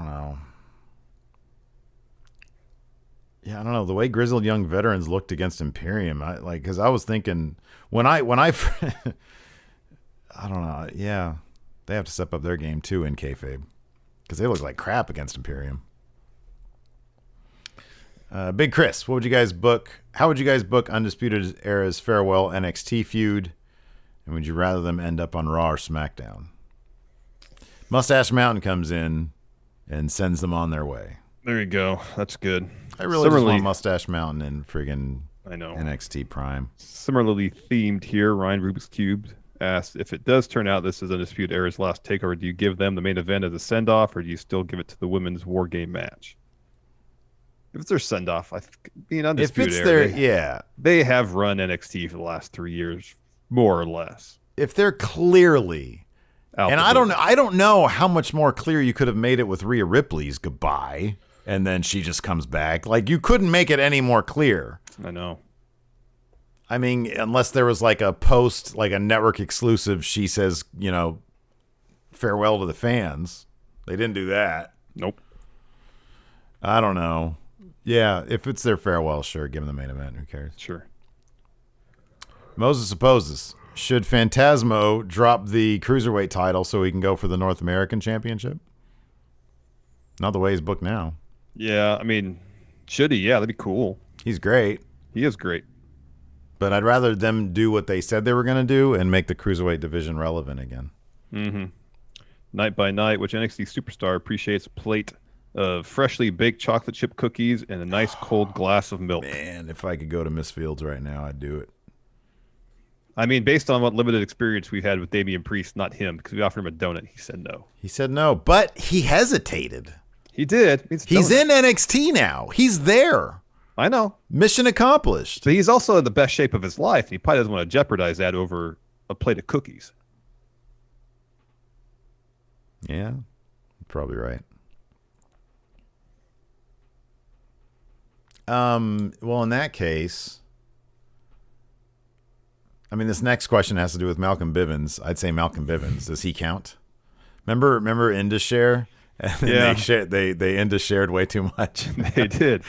know. Yeah, I don't know. The way Grizzled Young Veterans looked against Imperium, because I was thinking when I I don't know. Yeah, they have to step up their game too in kayfabe because they look like crap against Imperium. Big Chris, what would you guys book? How would you guys book Undisputed Era's farewell NXT feud? And would you rather them end up on Raw or SmackDown? Mustache Mountain comes in and sends them on their way. There you go. That's good. I really just want Mustache Mountain and friggin' NXT Prime. Similarly themed here, Ryan Rubik's Cube asked, if it does turn out this is Undisputed Era's last takeover, do you give them the main event as a send-off, or do you still give it to the women's War Game match? If it's their send-off, I think being Undisputed Era, they have run NXT for the last 3 years, more or less. If they're clearly out, and I don't know how much more clear you could have made it with Rhea Ripley's goodbye, and then she just comes back. Like, you couldn't make it any more clear. I know. I mean, unless there was like a post, like a network exclusive, she says, farewell to the fans. They didn't do that. Nope. I don't know. Yeah, if it's their farewell, sure, give them the main event. Who cares? Sure. Moses opposes. Should Phantasmo drop the Cruiserweight title so he can go for the North American Championship? Not the way he's booked now. Yeah, I mean, should he? Yeah, that'd be cool. He's great. He is great. But I'd rather them do what they said they were going to do and make the Cruiserweight division relevant again. Mm-hmm. Night by Night, which NXT Superstar appreciates a plate of freshly baked chocolate chip cookies and a nice cold glass of milk. Man, if I could go to Miss Fields right now, I'd do it. I mean, based on what limited experience we've had with Damian Priest, not him, because we offered him a donut. He said no. He said no, but he hesitated. He did. He's in NXT now. He's there. I know. Mission accomplished. But he's also in the best shape of his life. He probably doesn't want to jeopardize that over a plate of cookies. Yeah, probably right. Well, in that case, I mean, this next question has to do with Malcolm Bivens. I'd say Malcolm Bivens. Does he count? Remember Indus-Share? And Yeah. They Indus-shared way too much. They did.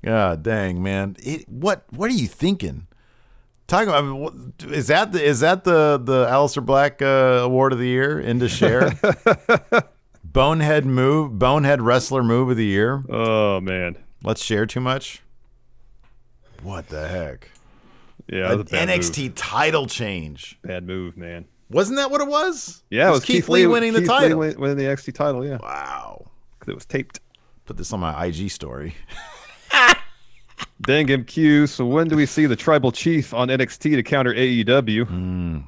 God dang, man! What are you thinking? Talk about, I mean, is that the Aleister Black award of the year? Indus-share, bonehead wrestler move of the year. Oh man, Let's share too much. What the heck? Yeah, that was a bad NXT move. title change. Bad move, man. Wasn't that what it was? Yeah, it was Keith Lee winning the title. Winning the NXT title. Yeah, Wow. 'cause it was taped. Put this on my IG story. Dang him, Q. So when do we see the Tribal Chief on NXT to counter AEW?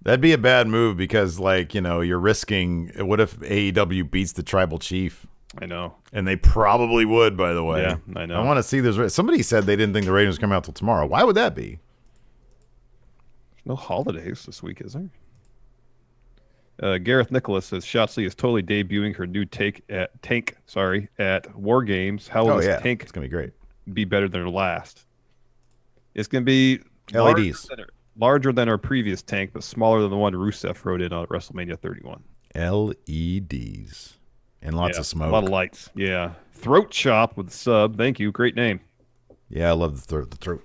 That'd be a bad move because, like, you're risking. What if AEW beats the Tribal Chief? I know. And they probably would, by the way. Yeah, I know. I want to see this. Somebody said they didn't think the ratings would come out till tomorrow. Why would that be? No holidays this week, is there? Gareth Nicholas says Shotzi is totally debuting her new tank at War Games. How will this tank it's gonna be great. be better than her last? It's gonna be LEDs. larger than our previous tank, but smaller than the one Rusev rode in on WrestleMania 31. LEDs and lots of smoke. A lot of lights. Yeah. Throat Chop with the sub. Thank you. Great name. Yeah, I love the throat.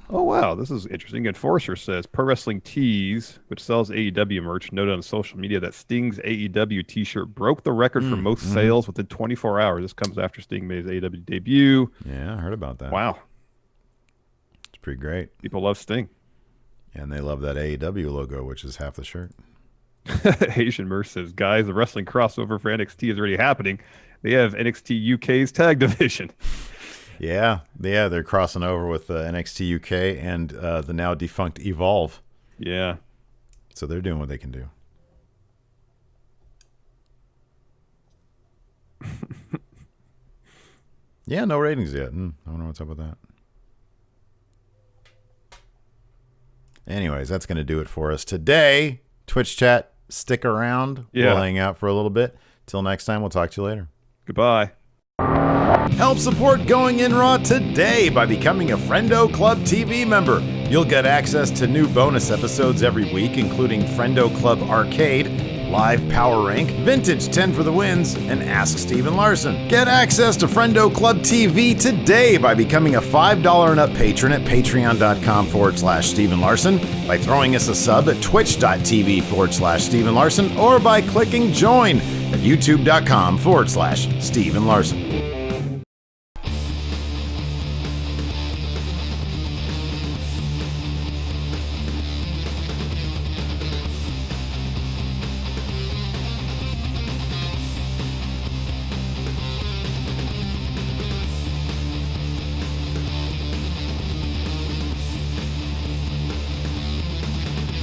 Oh, wow. This is interesting. Enforcer says Pro Wrestling Tees, which sells AEW merch, noted on social media that Sting's AEW t-shirt broke the record for most sales within 24 hours. This comes after Sting made his AEW debut. Yeah, I heard about that. Wow. It's pretty great. People love Sting. And they love that AEW logo, which is half the shirt. Asian Merc says, guys, the wrestling crossover for NXT is already happening. They have NXT UK's tag division. Yeah, they're crossing over with NXT UK and the now defunct Evolve. Yeah. So they're doing what they can do. Yeah, no ratings yet. I don't know what's up with that. Anyways, that's going to do it for us today. Twitch chat, stick around. Yeah. We'll hang out for a little bit. Till next time, we'll talk to you later. Goodbye. Help support Going In Raw today by becoming a Friendo Club TV member. You'll get access to new bonus episodes every week, including Friendo Club Arcade, Live Power Rank, Vintage 10 for the Wins, and Ask Steve and Larson. Get access to Friendo Club TV today by becoming a $5 and up patron at patreon.com/Stephen Larson, by throwing us a sub at twitch.tv/Stephen Larson, or by clicking join at youtube.com/Stephen Larson.